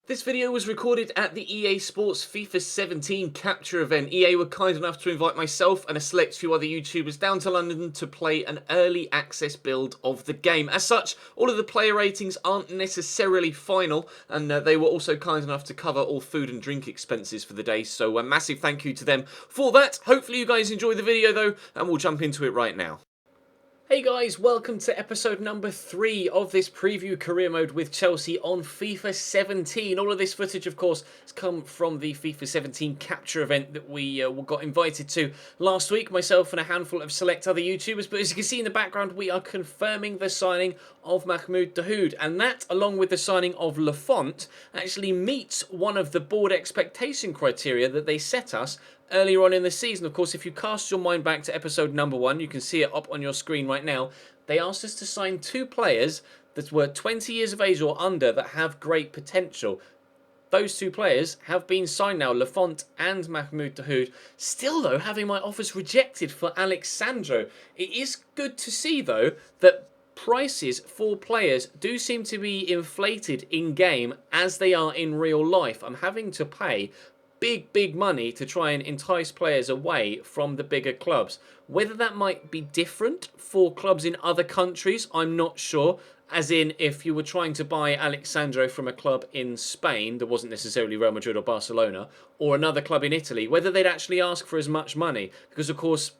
This video was recorded at the EA Sports FIFA 17 capture event. EA were kind enough to invite myself and a select few other YouTubers down to London to play an early access build of the game. As such, all of the player ratings aren't necessarily final, and they were also kind enough to cover all food and drink expenses for the day, so a massive thank you to them for that. Hopefully you guys enjoy the video though, and we'll jump into it right now. Hey guys, welcome to episode number 3 of this preview career mode with Chelsea on FIFA 17. All of this footage, of course, has come from the FIFA 17 capture event that we got invited to last week, myself and a handful of select other YouTubers. But as you can see in the background, we are confirming the signing of Mahmoud Dahoud, and that, along with the signing of Lafont, actually meets one of the board expectation criteria that they set us earlier on in the season. Of course, if you cast your mind back to episode number 1, you can see it up on your screen right now. They asked us to sign 2 players that were 20 years of age or under that have great potential. Those 2 players have been signed now, Lafont and Mahmoud Dahoud. Still, though, having my offers rejected for Alexandro. It is good to see, though, that prices for players do seem to be inflated in-game as they are in real life. I'm having to pay big money to try and entice players away from the bigger clubs. Whether that might be different for clubs in other countries, I'm not sure. As in, if you were trying to buy Alexandro from a club in Spain that wasn't necessarily Real Madrid or Barcelona, or another club in Italy, whether they'd actually ask for as much money. Because, of course,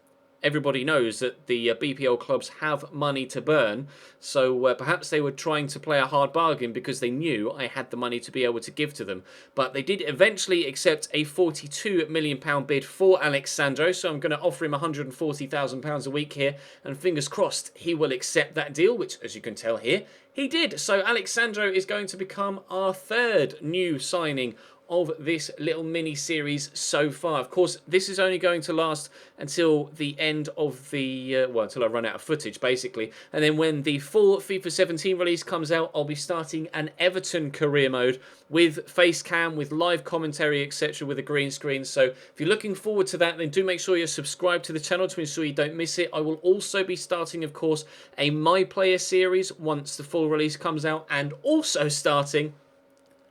everybody knows that the BPL clubs have money to burn, so perhaps they were trying to play a hard bargain because they knew I had the money to be able to give to them. But they did eventually accept a £42 million bid for Alexandro, so I'm going to offer him £140,000 a week here, and fingers crossed he will accept that deal, which, as you can tell here, he did. So Alexandro is going to become our 3rd new signing of this little mini-series so far. Of course, this is only going to last until the end of the, well, until I run out of footage, basically. And then when the full FIFA 17 release comes out, I'll be starting an Everton career mode with face cam, with live commentary, etc., with a green screen. So if you're looking forward to that, then do make sure you're subscribed to the channel to ensure you don't miss it. I will also be starting, of course, a My Player series once the full release comes out, and also starting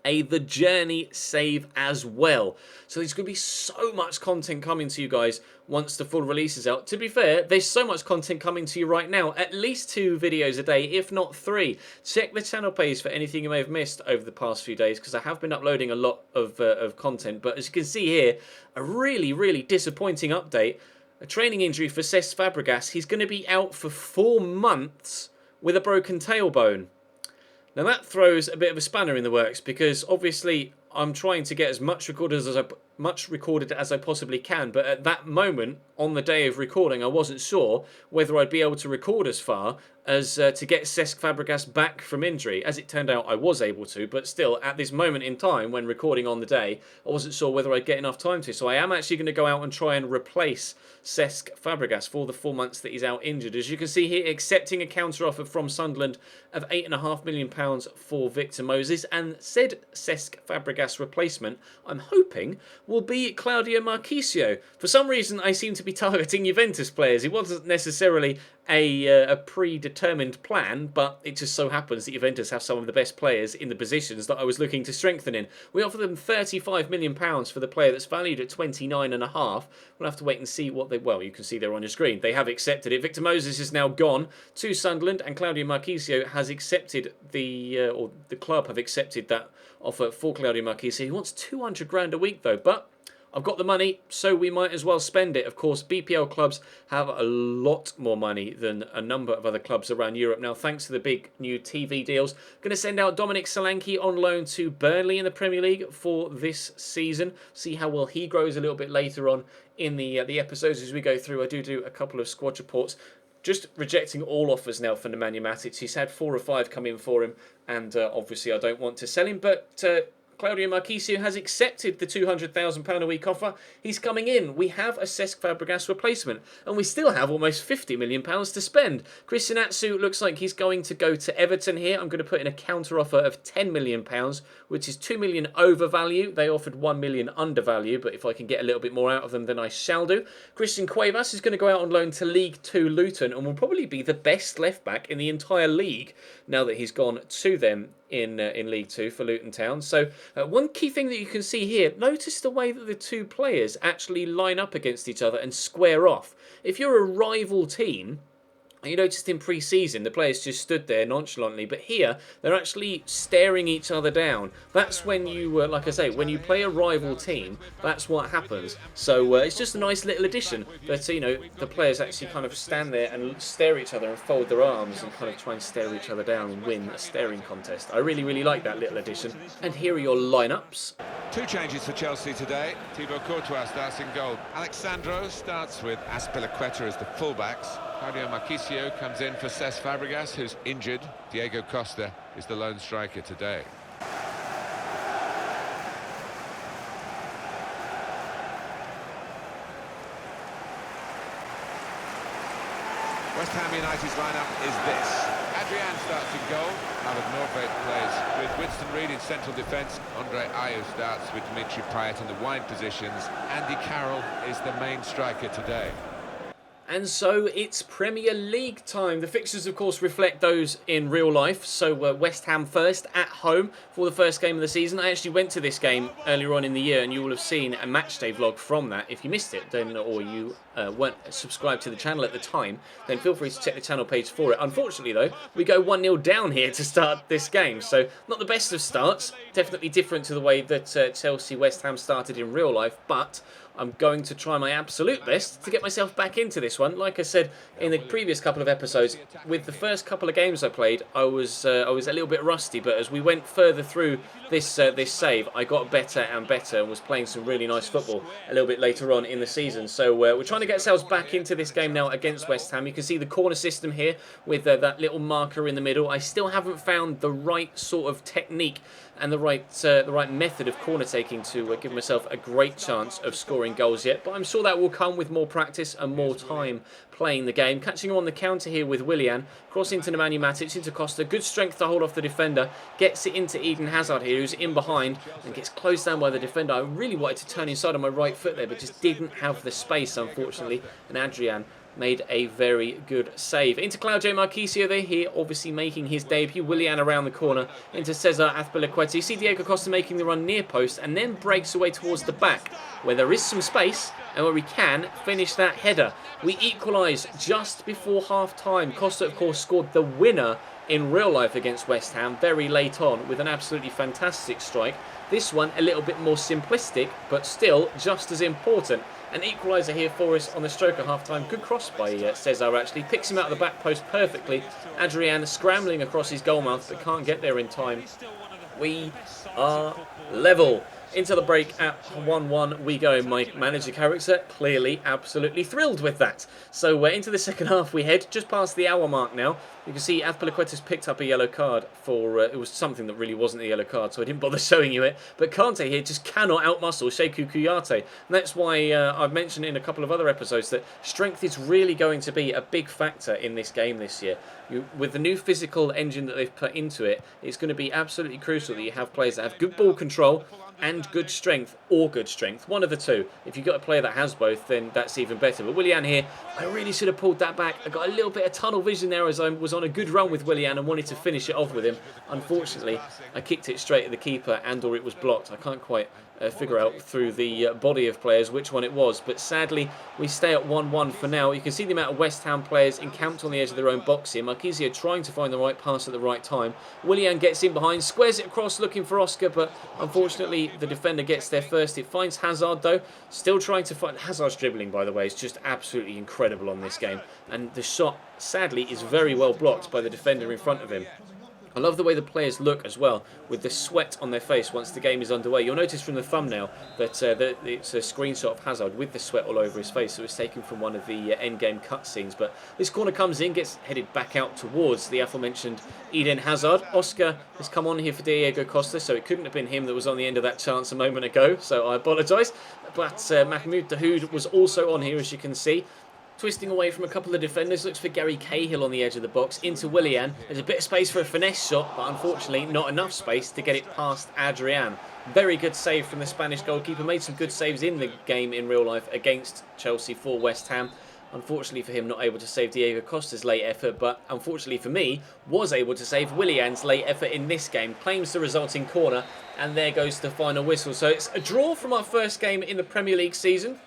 a The Journey save as well. So there's going to be so much content coming to you guys once the full release is out. To be fair, there's so much content coming to you right now. At least 2 videos a day, if not 3. Check the channel page for anything you may have missed over the past few days, because I have been uploading a lot of content. But as you can see here, a really disappointing update. A training injury for Cesc Fabregas. He's going to be out for 4 months with a broken tailbone. Now that throws a bit of a spanner in the works, because obviously I'm trying to get as much recorded as I possibly can, but at that moment, on the day of recording, I wasn't sure whether I'd be able to record as far as to get Cesc Fabregas back from injury. As it turned out, I was able to, but still, at this moment in time, when recording on the day, I wasn't sure whether I'd get enough time to. So I am actually going to go out and try and replace Cesc Fabregas for the 4 months that he's out injured. As you can see here, accepting a counter-offer from Sunderland of £8.5 million for Victor Moses, and said Cesc Fabregas replacement, I'm hoping, will be Claudio Marchisio. For some reason, I seem to be targeting Juventus players. It wasn't necessarily a predetermined plan, but it just so happens that Juventus have some of the best players in the positions that I was looking to strengthen in. We offer them £35 million for the player that's valued at 29.5. We'll have to wait and see what they... Well, you can see there on your screen. They have accepted it. Victor Moses is now gone to Sunderland, and Claudio Marchisio has accepted or the club have accepted that offer for Claudio Marchisio. He wants 200 grand a week though, but I've got the money, so we might as well spend it. Of course, BPL clubs have a lot more money than a number of other clubs around Europe now, thanks to the big new TV deals. Going to send out Dominic Solanke on loan to Burnley in the Premier League for this season. See how well he grows a little bit later on in the episodes as we go through. I do a couple of squad reports. Just rejecting all offers now for Nemanja Matic. He's had 4 or 5 come in for him, and obviously I don't want to sell him, but Claudio Marchisio has accepted the £200,000 a week offer. He's coming in. We have a Cesc Fabregas replacement, and we still have almost £50 million to spend. Christian Atsu looks like he's going to go to Everton here. I'm going to put in a counter offer of £10 million, which is £2 million over value. They offered £1 million under value, but if I can get a little bit more out of them, then I shall do. Christian Cuevas is going to go out on loan to League 2 Luton, and will probably be the best left-back in the entire league now that he's gone to them. in League Two for Luton Town. So one key thing that you can see here, notice the way that the two players actually line up against each other and square off. If you're a rival team, you noticed in pre-season the players just stood there nonchalantly, but here they're actually staring each other down. That's when you, like I say, when you play a rival team, that's what happens. So it's just a nice little addition that, you know, the players actually kind of stand there and stare at each other and fold their arms and kind of try and stare each other down and win a staring contest. I really, really like that little addition. And here are your lineups. Two changes for Chelsea today. Thibaut Courtois starts in goal. Alexandro starts with Azpilicueta as the fullbacks. Claudio Marchisio comes in for Cesc Fabregas, who's injured. Diego Costa is the lone striker today. West Ham United's lineup is this. Adrian starts in goal. Howard Northgate plays with Winston Reid in central defence. Andre Ayew starts with Dimitri Payet in the wide positions. Andy Carroll is the main striker today. And so it's Premier League time. The fixtures, of course, reflect those in real life. So West Ham first at home for the first game of the season. I actually went to this game earlier on in the year, and you will have seen a matchday vlog from that. If you missed it, then, or you weren't subscribed to the channel at the time, then feel free to check the channel page for it. Unfortunately, though, we go 1-0 down here to start this game. So not the best of starts. Definitely different to the way that Chelsea-West Ham started in real life, but I'm going to try my absolute best to get myself back into this one. Like I said in the previous couple of episodes, with the first couple of games I played, I was a little bit rusty. But as we went further through this save, I got better and better and was playing some really nice football a little bit later on in the season. So we're trying to get ourselves back into this game now against West Ham. You can see the corner system here with that little marker in the middle. I still haven't found the right sort of technique and the right method of corner taking to give myself a great chance of scoring goals yet, but I'm sure that will come with more practice and more time playing the game. Catching him on the counter here with Willian, cross into Nemanja Matic, into Costa, good strength to hold off the defender, gets it into Eden Hazard here, who's in behind and gets closed down by the defender. I really wanted to turn inside on my right foot there, but just didn't have the space, unfortunately, and Adrian made a very good save. Into Claudio Marchisio there, here obviously making his debut. Willian around the corner into Cesar Azpilicueta. You see Diego Costa making the run near post and then breaks away towards the back where there is some space and where we can finish that header. We equalise just before half-time. Costa, of course, scored the winner in real life against West Ham very late on with an absolutely fantastic strike. This one a little bit more simplistic, but still just as important. An equaliser here for us on the stroke of half-time. Good cross by Cesar, actually. Picks him out of the back post perfectly. Adrian scrambling across his goal mouth, but can't get there in time. We are level. Into the break at 1-1 we go. My manager character clearly absolutely thrilled with that. So into the second half we head, just past the hour mark now. You can see Azpilicueta's picked up a yellow card for, it was something that really wasn't a yellow card, so I didn't bother showing you it. But Kante here just cannot outmuscle Sheku Kouyaté. And that's why I've mentioned in a couple of other episodes that strength is really going to be a big factor in this game this year. With the new physical engine that they've put into it, it's going to be absolutely crucial that you have players that have good ball control and good strength, or good strength, one of the two. If you've got a player that has both, then that's even better. But Willian here, I really should have pulled that back. I got a little bit of tunnel vision there as I was on a good run with Willian and wanted to finish it off with him. Unfortunately, I kicked it straight at the keeper or it was blocked. I can't quite figure out through the body of players which one it was, but sadly we stay at 1-1 for now. You can see the amount of West Ham players encamped on the edge of their own box here. Marchisio trying to find the right pass at the right time. Willian gets in behind, squares it across looking for Oscar, but unfortunately the defender gets there first. It finds Hazard though, still trying to find. Hazard's dribbling, by the way, is just absolutely incredible on this game, and the shot sadly is very well blocked by the defender in front of him. I love the way the players look as well, with the sweat on their face once the game is underway. You'll notice from the thumbnail that it's a screenshot of Hazard with the sweat all over his face. It was taken from one of the end-game cutscenes. But this corner comes in, gets headed back out towards the aforementioned Eden Hazard. Oscar has come on here for Diego Costa, so it couldn't have been him that was on the end of that chance a moment ago, so I apologise. But Mahmoud Dahoud was also on here, as you can see. Twisting away from a couple of defenders, looks for Gary Cahill on the edge of the box, into Willian. There's a bit of space for a finesse shot, but unfortunately not enough space to get it past Adrian. Very good save from the Spanish goalkeeper, made some good saves in the game in real life against Chelsea for West Ham. Unfortunately for him, not able to save Diego Costa's late effort, but unfortunately for me, was able to save Willian's late effort in this game. Claims the resulting corner, and there goes the final whistle. So it's a draw from our first game in the Premier League season.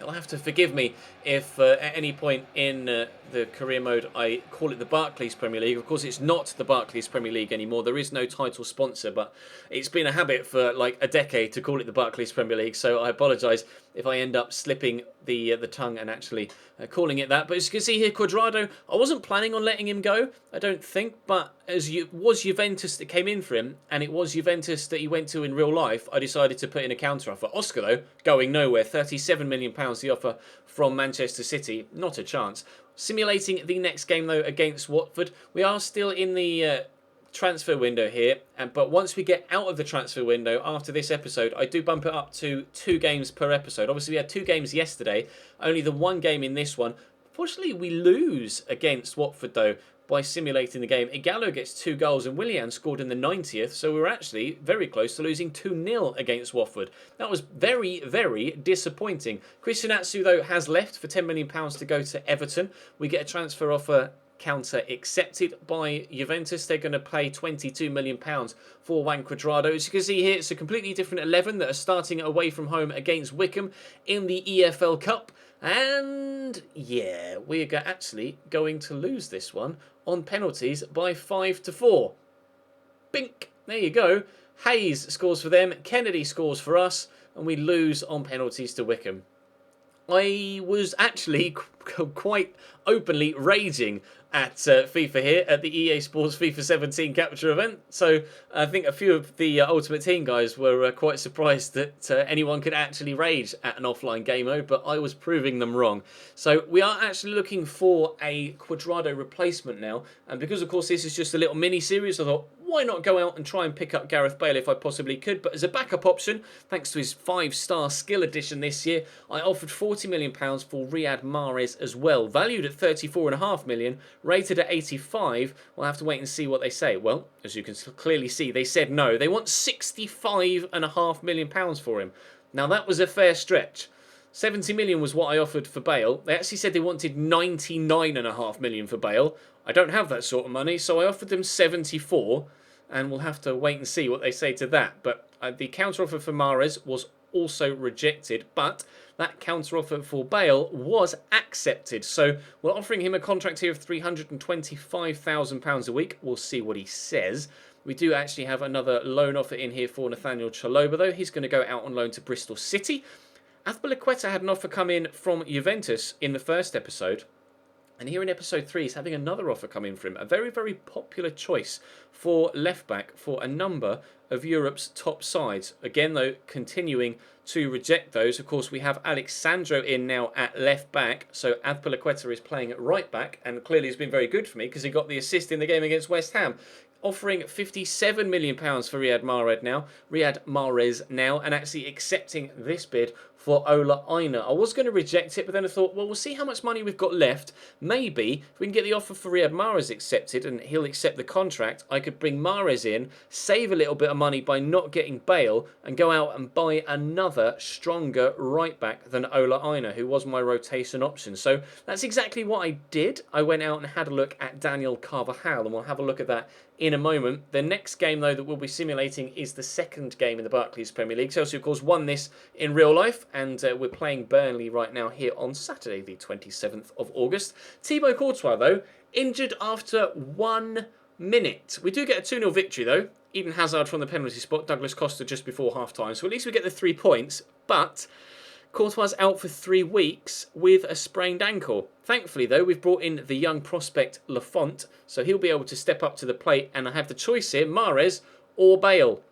You'll have to forgive me if at any point in the career mode I call it the Barclays Premier League. Of course, it's not the Barclays Premier League anymore. There is no title sponsor, but it's been a habit for like a decade to call it the Barclays Premier League. So I apologise if I end up slipping the tongue and actually calling it that. But as you can see here, Cuadrado, I wasn't planning on letting him go, I don't think. But as it was Juventus that came in for him, and it was Juventus that he went to in real life, I decided to put in a counter offer. Oscar, though, going nowhere. £37 million the offer from Manchester City. Not a chance. Simulating the next game, though, against Watford. We are still in the transfer window here, but once we get out of the transfer window after this episode, I do bump it up to 2 games per episode. Obviously, we had 2 games yesterday, only the 1 game in this one. Fortunately, we lose against Watford, though, by simulating the game. Igalo gets 2 goals and Willian scored in the 90th, so we were actually very close to losing 2-0 against Watford. That was very, very disappointing. Christian Atsu, though, has left for £10 million to go to Everton. We get a transfer offer counter accepted by Juventus. They're going to pay £22 million for Juan Cuadrado. As you can see here, it's a completely different 11 that are starting away from home against Wickham in the EFL Cup. And yeah, we're actually going to lose this one on penalties by 5-4. Bink! There you go. Hayes scores for them, Kennedy scores for us, and we lose on penalties to Wickham. I was actually quite openly raging at FIFA here at the EA Sports FIFA 17 capture event. So I think a few of the Ultimate Team guys were quite surprised that anyone could actually rage at an offline game mode, but I was proving them wrong. So we are actually looking for a Cuadrado replacement now. And because, of course, this is just a little mini-series, I thought, why not go out and try and pick up Gareth Bale if I possibly could? But as a backup option, thanks to his 5-star skill addition this year, I offered £40 million for Riyad Mahrez as well. Valued at £34.5 million, rated at 85. We'll have to wait and see what they say. Well, as you can clearly see, they said no. They want £65.5 million for him. Now, that was a fair stretch. 70 million was what I offered for Bale. They actually said they wanted 99.5 million for Bale. I don't have that sort of money, so I offered them 74, and we'll have to wait and see what they say to that. But the counter-offer for Mahrez was also rejected, but that counter-offer for Bale was accepted. So we're offering him a contract here of £325,000 a week. We'll see what he says. We do actually have another loan offer in here for Nathaniel Chalobah, though. He's going to go out on loan to Bristol City. Azpilicueta had an offer come in from Juventus in the first episode. And here in episode 3, he's having another offer come in for him. A very, very popular choice for left-back for a number of Europe's top sides. Again, though, continuing to reject those. Of course, we have Alexandro in now at left-back. So Azpilicueta is playing at right-back. And clearly has been very good for me because he got the assist in the game against West Ham. Offering £57 million for Riyad Mahrez now, and actually accepting this bid for Ola Aina. I was going to reject it, but then I thought, well, we'll see how much money we've got left. Maybe if we can get the offer for Riyad Mahrez accepted and he'll accept the contract, I could bring Mahrez in, save a little bit of money by not getting Bale, and go out and buy another stronger right back than Ola Aina, who was my rotation option. So that's exactly what I did. I went out and had a look at Daniel Carvajal, and we'll have a look at that in a moment. The next game, though, that we'll be simulating is the second game in the Barclays Premier League. Chelsea, of course, won this in real life, and we're playing Burnley right now here on Saturday, the 27th of August. Thibaut Courtois, though, injured after 1 minute. We do get a 2-0 victory, though. Eden Hazard from the penalty spot, Douglas Costa just before half-time. So at least we get the 3 points, but Courtois out for 3 weeks with a sprained ankle. Thankfully, though, we've brought in the young prospect Lafont, so he'll be able to step up to the plate, and I have the choice here, Mahrez or Bale.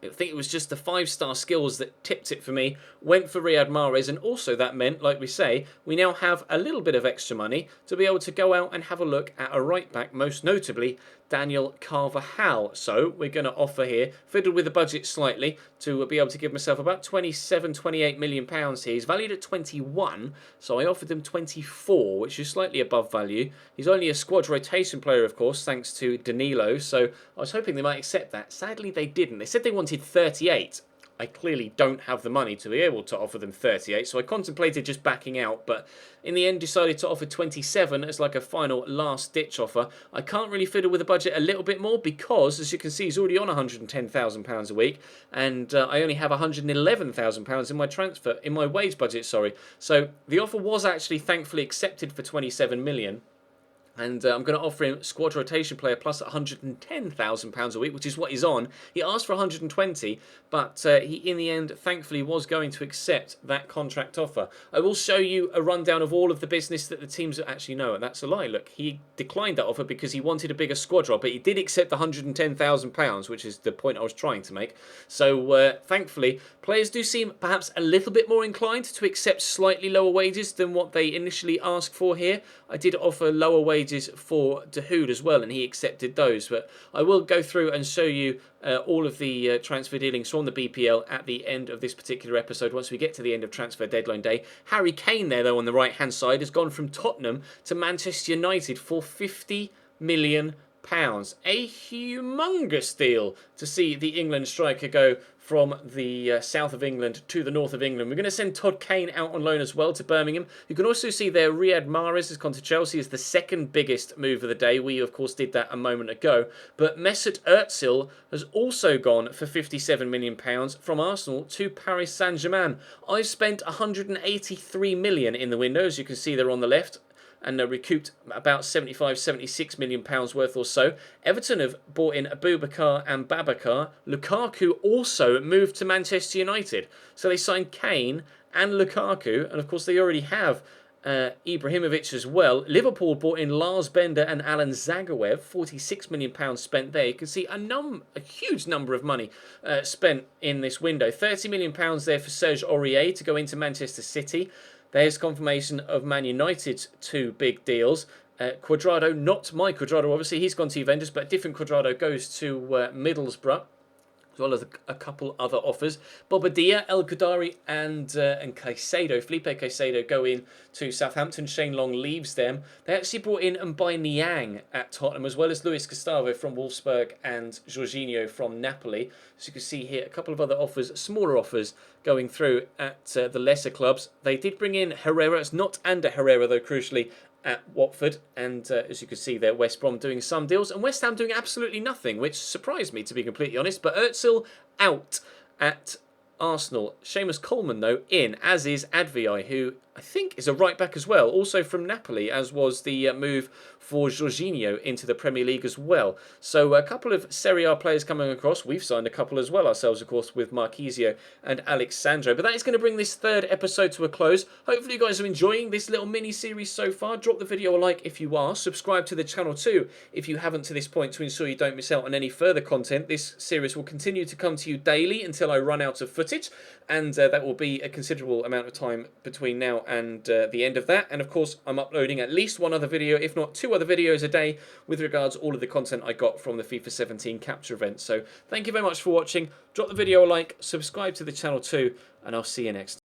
I think it was just the 5-star skills that tipped it for me. Went for Riyad Mahrez, and also that meant, like we say, we now have a little bit of extra money to be able to go out and have a look at a right-back, most notably Daniel Carvajal. So we're going to offer here, fiddled with the budget slightly, to be able to give myself about 28 million pounds here. He's valued at 21, so I offered him 24, which is slightly above value. He's only a squad rotation player, of course, thanks to Danilo, so I was hoping they might accept that. Sadly, they didn't. They said they wanted 38. I clearly don't have the money to be able to offer them 38, so I contemplated just backing out, but in the end decided to offer 27 as like a final last-ditch offer. I can't really fiddle with the budget a little bit more because, as you can see, he's already on £110,000 a week, and I only have £111,000 in my wage budget, sorry. So the offer was actually thankfully accepted for 27 million. And I'm going to offer him squad rotation player plus £110,000 a week, which is what he's on. He asked for 120, but he, in the end, thankfully was going to accept that contract offer. I will show you a rundown of all of the business that the teams actually know, and that's a lie. Look, he declined that offer because he wanted a bigger squad role, but he did accept the £110,000, which is the point I was trying to make. So, thankfully, players do seem perhaps a little bit more inclined to accept slightly lower wages than what they initially asked for here. I did offer lower wages for Dahoud as well, and he accepted those. But I will go through and show you all of the transfer dealings from the BPL at the end of this particular episode, once we get to the end of transfer deadline day. Harry Kane there, though, on the right-hand side, has gone from Tottenham to Manchester United for £50 million. A humongous deal to see the England striker go from the south of England to the north of England. We're going to send Todd Kane out on loan as well to Birmingham. You can also see there Riyad Mahrez has gone to Chelsea as the second biggest move of the day. We, of course, did that a moment ago. But Mesut Ozil has also gone for £57 million from Arsenal to Paris Saint-Germain. I've spent £183 million in the window, as you can see there on the left, and recouped about £75-76 million worth or so. Everton have bought in Abubakar and Babacar. Lukaku also moved to Manchester United. So they signed Kane and Lukaku, and of course they already have Ibrahimovic as well. Liverpool bought in Lars Bender and Alan Zagawev, £46 million spent there. You can see a huge number of money spent in this window. £30 million there for Serge Aurier to go into Manchester City. There's confirmation of Man United's two big deals. Cuadrado, not my Cuadrado, obviously, he's gone to Juventus, but a different Cuadrado goes to Middlesbrough, as well as a couple other offers. Bobadilla, El Qadari, and Caicedo, Felipe Caicedo, go in to Southampton. Shane Long leaves them. They actually brought in Mbai Niang at Tottenham, as well as Luis Gustavo from Wolfsburg and Jorginho from Napoli. As you can see here, a couple of other offers, smaller offers, going through at the lesser clubs. They did bring in Herrera. It's not Ander Herrera, though, crucially, at Watford, and as you can see there, West Brom doing some deals, and West Ham doing absolutely nothing, which surprised me, to be completely honest. But Ozil out at Arsenal. Seamus Coleman, though, in, as is Adviai, who I think is a right-back as well, also from Napoli, as was the move for Jorginho into the Premier League as well. So a couple of Serie A players coming across. We've signed a couple as well ourselves, of course, with Marquisio and Alexandro. But that is going to bring this third episode to a close. Hopefully you guys are enjoying this little mini-series so far. Drop the video a like if you are. Subscribe to the channel too if you haven't to this point, to ensure you don't miss out on any further content. This series will continue to come to you daily until I run out of footage, and that will be a considerable amount of time between now and the end of that. And of course, I'm uploading at least one other video, if not two other videos a day, with regards to all of the content I got from the FIFA 17 capture event. So thank you very much for watching. Drop the video a like, subscribe to the channel too, and I'll see you next time.